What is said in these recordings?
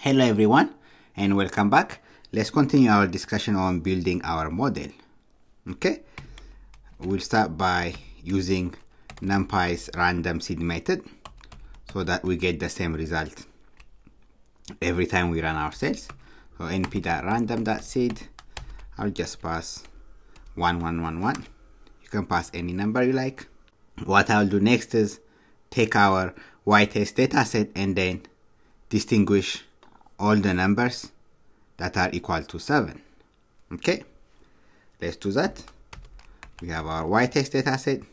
Hello everyone and welcome back. Let's continue our discussion on building our model. Okay, we'll start by using NumPy's random seed method so that we get the same result every time we run our cells. So np.random.seed, I'll just pass 1111. You can pass any number you like. What I'll do next is take our y-test dataset and then distinguish all the numbers that are equal to 7. Okay, let's do that. We have our y-test dataset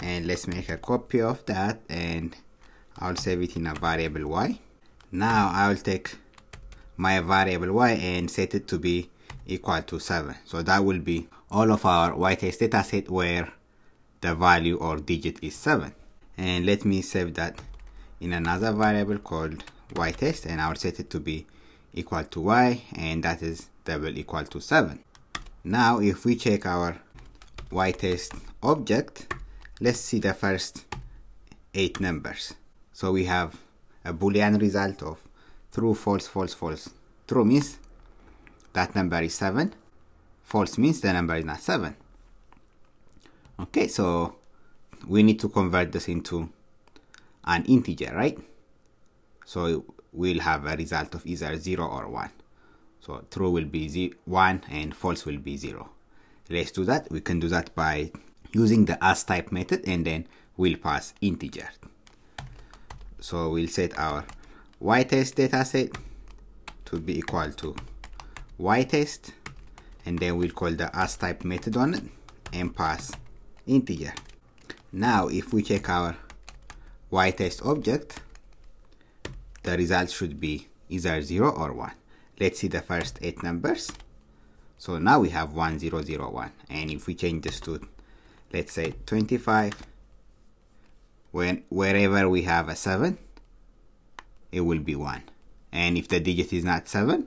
and let's make a copy of that and I'll save it in a variable y. Now I'll take my variable y and set it to be equal to 7. So that will be all of our y-test dataset where the value or digit is 7. And let me save that in another variable called y-test and I'll set it to be equal to y, and that is double equal to 7. Now if we check our y-test object, let's see the first 8 numbers. So we have a boolean result of true, false, false, false. True means that number is 7. False means the number is not 7. Okay, so we need to convert this into an integer, right? So we'll have a result of either 0 or 1. So true will be 1 and false will be 0. Let's do that. We can do that by using the as type method and then we'll pass integer. So we'll set our y-test dataset to be equal to y-test and then we'll call the as type method on it and pass integer. Now if we check our y-test object, the result should be either 0 or 1. Let's see the first 8 numbers. So now we have 1 0 0 1, and if we change this to, let's say 25, wherever we have a 7 it will be 1, and if the digit is not 7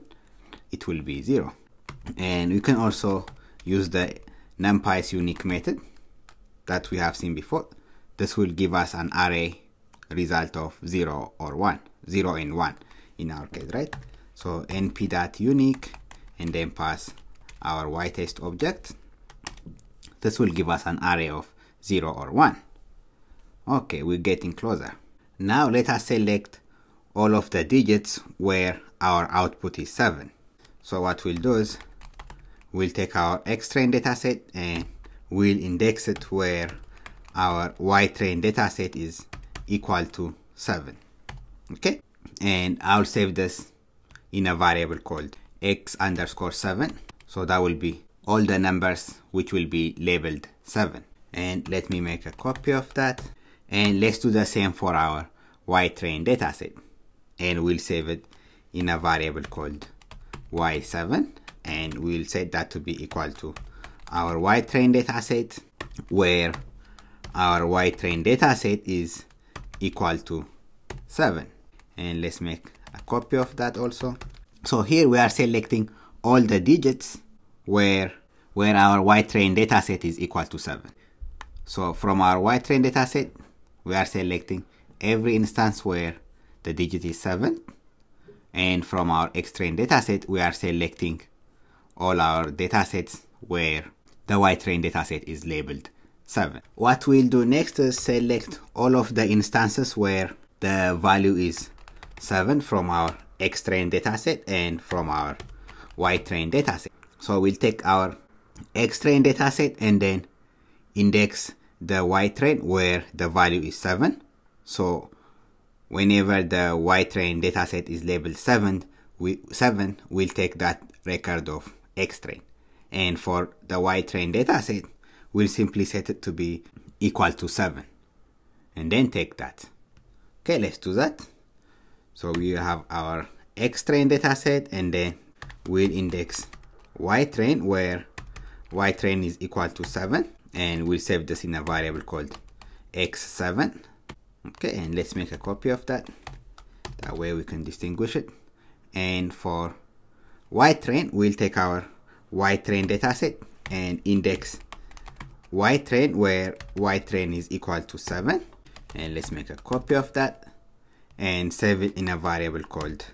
it will be 0. And we can also use the NumPy's unique method that we have seen before. This will give us an array result of 0 or 1, 0 and 1 in our case, right? So np.unique and then pass our y-test object. This will give us an array of 0 or 1. Okay, we're getting closer. Now let us select all of the digits where our output is 7. So what we'll do is we'll take our x-train dataset and we'll index it where our y-train dataset is equal to 7. Okay, and I'll save this in a variable called x_7. So that will be all the numbers which will be labeled 7. And let me make a copy of that and let's do the same for our y-train dataset and we'll save it in a variable called y7 and we'll set that to be equal to our y-train dataset where our y-train dataset is equal to 7. And let's make a copy of that also. So here we are selecting all the digits where our y-train dataset is equal to 7. So from our y-train dataset we are selecting every instance where the digit is 7, and from our x-train dataset we are selecting all our datasets where the y-train dataset is labeled 7. What we'll do next is select all of the instances where the value is 7 from our x-train dataset and from our y-train dataset. So we'll take our x-train dataset and then index the y-train where the value is 7. So whenever the y-train dataset is labeled 7, we'll take that record of x-train. And for the y-train dataset, we'll simply set it to be equal to 7 and then take that. Okay, let's do that. So we have our x-train dataset and then we'll index y-train where y-train is equal to 7 and we'll save this in a variable called x7. Okay, and let's make a copy of that. That way we can distinguish it. And for y-train, we'll take our y-train dataset and index y-train where y-train is equal to 7. And let's make a copy of that and save it in a variable called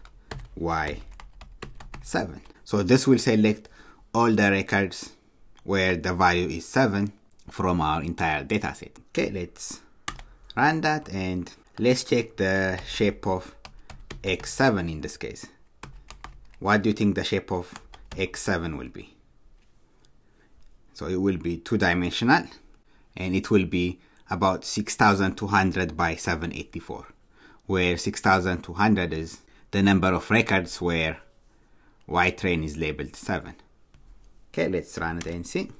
y7. So this will select all the records where the value is 7 from our entire dataset. Okay, let's run that and let's check the shape of x7 in this case. What do you think the shape of x7 will be? So it will be two-dimensional and it will be about 6200 by 784, where 6200 is the number of records where y-train is labeled 7. Okay, let's run it and see.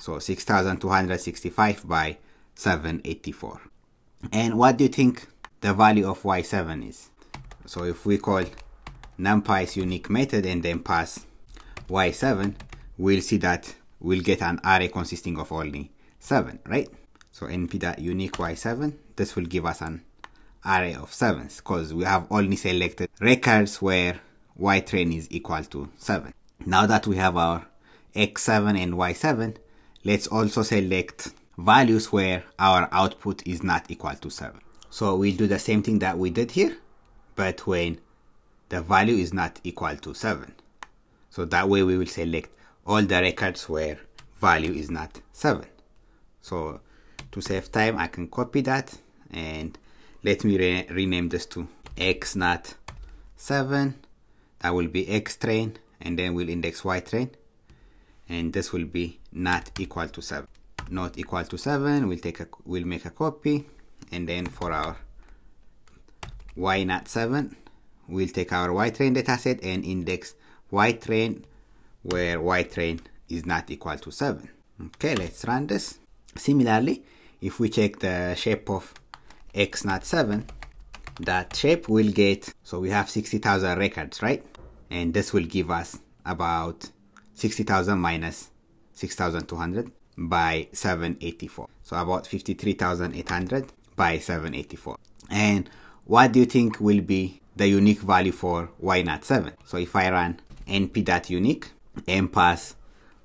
So 6265 by 784. And what do you think the value of y7 is? So if we call numpy's unique method and then pass y7, we'll see that we'll get an array consisting of only 7, right? So np.unique y7, this will give us an array of 7s because we have only selected records where y-train is equal to 7. Now that we have our x7 and y7, let's also select values where our output is not equal to 7. So we'll do the same thing that we did here, but when the value is not equal to 7. So that way we will select all the records where value is not 7. So to save time, I can copy that and let me rename this to x07. That will be x train, and then we'll index y train, and this will be not equal to 7. Not equal to 7, we'll make a copy, and then for our y not 7, we'll take our y train dataset and index y train where y train is not equal to 7. Okay, let's run this. Similarly, if we check the shape of x not 7, that shape will get, so we have 60,000 records, right? And this will give us about 60,000 minus 6,200 by 784. So about 53,800 by 784. And what do you think will be the unique value for y not 7? So if I run np.unique and pass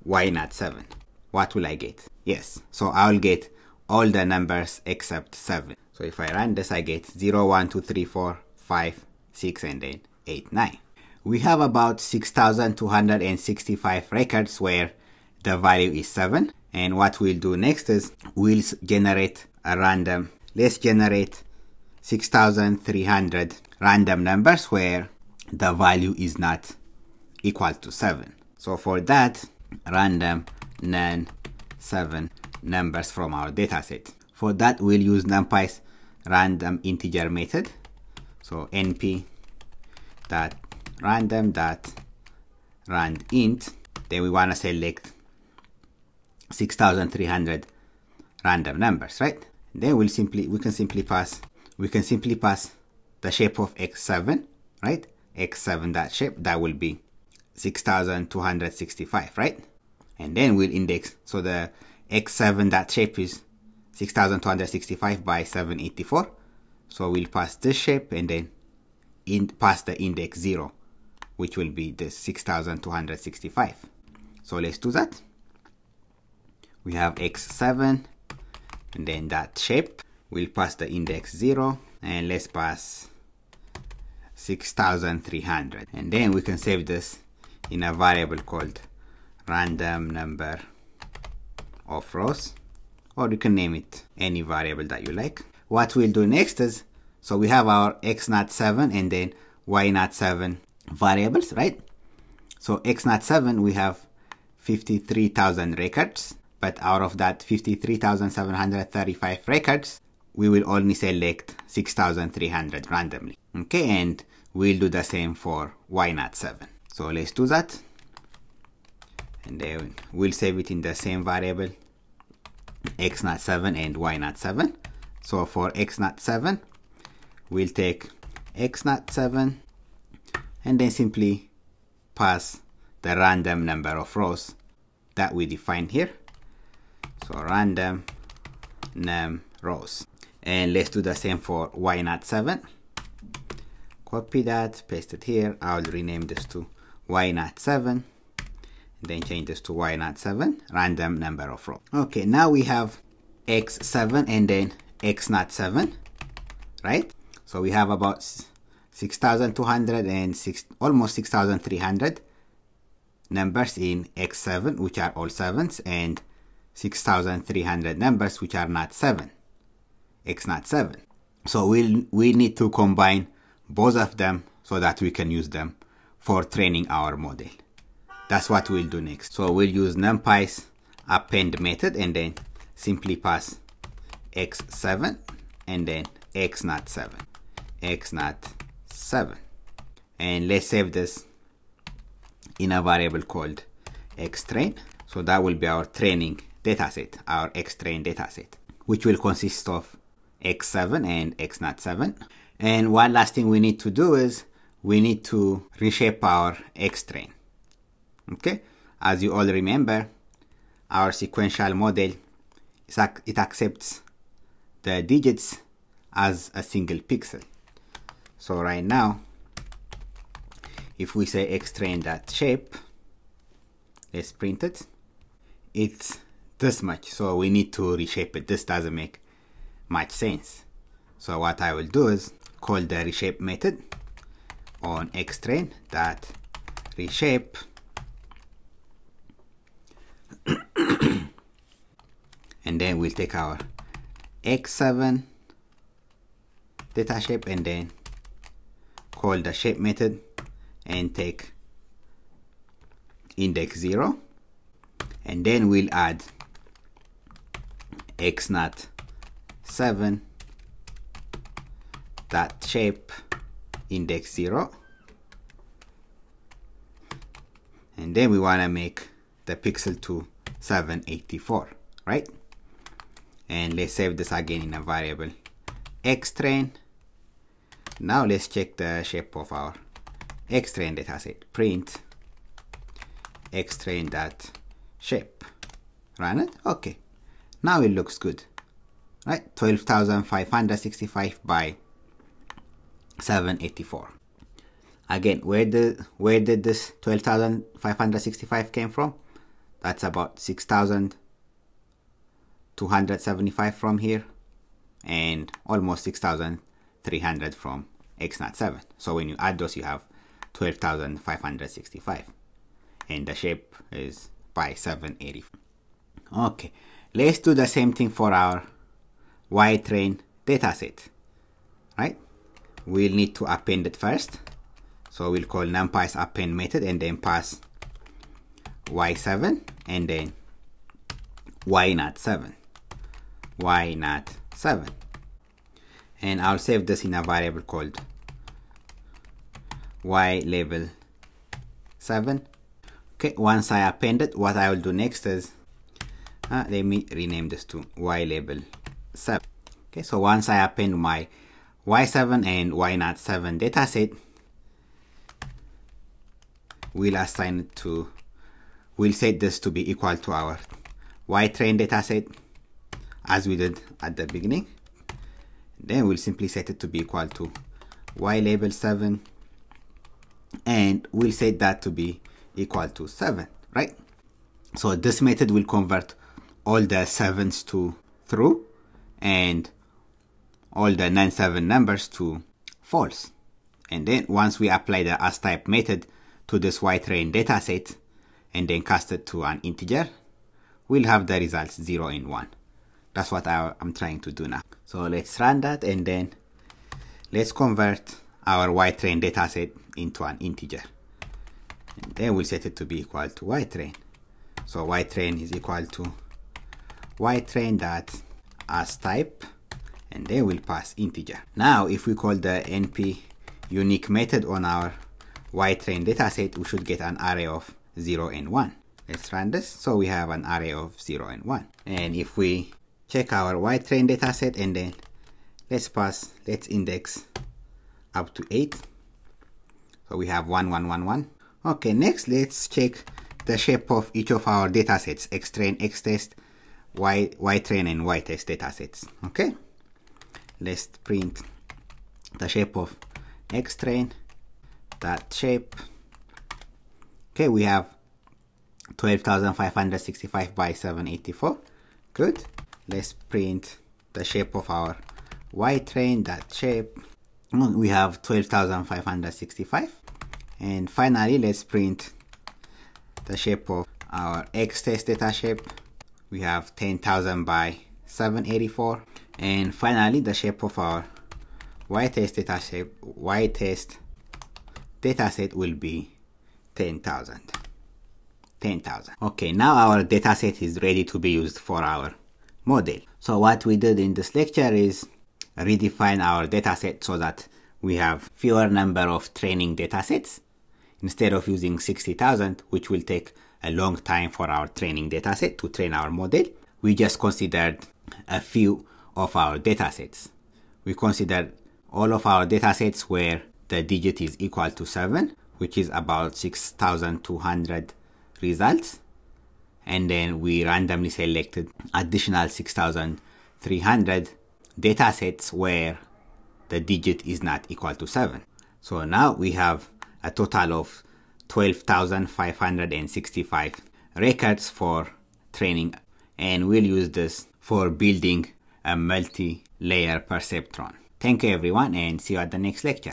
y not 7, what will I get? Yes, so I'll get all the numbers except 7. So if I run this, I get 0, 1, 2, 3, 4, 5, 6, and then 8, 9. We have about 6,265 records where the value is 7. And what we'll do next is we'll generate a random. Let's generate 6,300 random numbers where the value is not equal to 7. So for that, random none 7 numbers from our dataset. For that, we'll use numpy's random integer method. So np.random.randint. Then we want to select 6,300 random numbers, right? Then we can simply pass the shape of x7, right? x7 that shape, that will be 6,265, right? And then we'll index, so the x7 that shape is 6,265 by 784. So we'll pass this shape and then pass the index 0, which will be the 6,265. So let's do that. We have x7 and then that shape. We'll pass the index 0 and let's pass 6,300. And then we can save this in a variable called random number of rows, or you can name it any variable that you like. What we'll do next is, so we have our x07 and then y07 variables, right? So x07, we have 53,000 records, but out of that 53,735 records, we will only select 6,300 randomly. Okay, and we'll do the same for y07. So let's do that. And then we'll save it in the same variable, x07 and y07. So for x07, we'll take x07 and then simply pass the random number of rows that we defined here. So random num rows. And let's do the same for y07. Copy that, paste it here. I'll rename this to y07. Then change this to y07, random number of rows. Okay, now we have x7 and then x07, right? So we have about 6,200 and almost 6,300 numbers in X7, which are all 7s, and 6,300 numbers which are not 7, X not 7. So we need to combine both of them so that we can use them for training our model. That's what we'll do next. So we'll use NumPy's append method and then simply pass X7 and then X not 7, X not 7. And let's save this in a variable called xtrain. So that will be our training dataset, our xtrain dataset, which will consist of X7 and X not 7. And one last thing we need to do is we need to reshape our xtrain. Okay, as you all remember, our sequential model, it accepts the digits as a single pixel. So right now, if we say xtrain.shape, let's print it, it's this much. So we need to reshape it. This doesn't make much sense. So what I will do is call the reshape method on xtrain.reshape and then we'll take our x7 data shape and then call the shape method and take index 0, and then we'll add x not 7 dot shape index 0, and then we want to make the pixel to 784, right? And let's save this again in a variable xtrain. Now let's check the shape of our xtrain dataset. Print xtrain.shape. Run it. Okay. Now it looks good, right? 12,565 by 784. Again, where did this 12,565 came from? That's about 6,275 from here, and almost 6,300 from X not 7. So when you add those, you have 12,565, and the shape is by 784. Okay, let's do the same thing for our Y-train dataset, right? We'll need to append it first. So we'll call NumPy's append method and then pass Y7 and then Y not 7, Y not 7. And I'll save this in a variable called Y label 7. Okay, once I append it, what I will do next is, let me rename this to Y label 7. Okay, so once I append my Y7 and Y not 7 dataset, we'll assign it to, we'll set this to be equal to our Y-train dataset as we did at the beginning. Then we'll simply set it to be equal to Y label 7, and we'll set that to be equal to 7, right? So this method will convert all the 7s to true and all the non-7 numbers to false. And then once we apply the asType method to this Y-train dataset and then cast it to an integer, we'll have the results 0 and 1. That's what I'm trying to do now. So let's run that and then let's convert our Y-train dataset into an integer. And then we'll set it to be equal to Y-train. So Y-train is equal to Y-train.asType, and then we'll pass integer. Now if we call the np unique method on our Y-train dataset, we should get an array of 0 and 1. Let's run this. So we have an array of 0 and 1. And if we check our Y-train dataset and then let's index up to 8. So we have 1, 1, 1, 1. Okay, next let's check the shape of each of our datasets, xtrain, xtest, Y-train and Y-test datasets. Okay, let's print the shape of xtrain that shape. Okay, we have 12,565 by 784. Good. Let's print the shape of our Y-train that shape. we have 12,565. And finally, let's print the shape of our X test data shape. We have 10,000 by 784. And finally, the shape of our Y test data shape, Y test dataset will be 10,000. 10,000. Okay, now our dataset is ready to be used for our model. So what we did in this lecture is redefine our dataset so that we have fewer number of training datasets. Instead of using 60,000, which will take a long time for our training dataset to train our model, we just considered a few of our datasets. We considered all of our datasets where the digit is equal to 7, which is about 6,200 results. And then we randomly selected additional 6,300 datasets where the digit is not equal to 7. So now we have a total of 12,565 records for training, and we'll use this for building a multi-layer perceptron. Thank you everyone, and see you at the next lecture.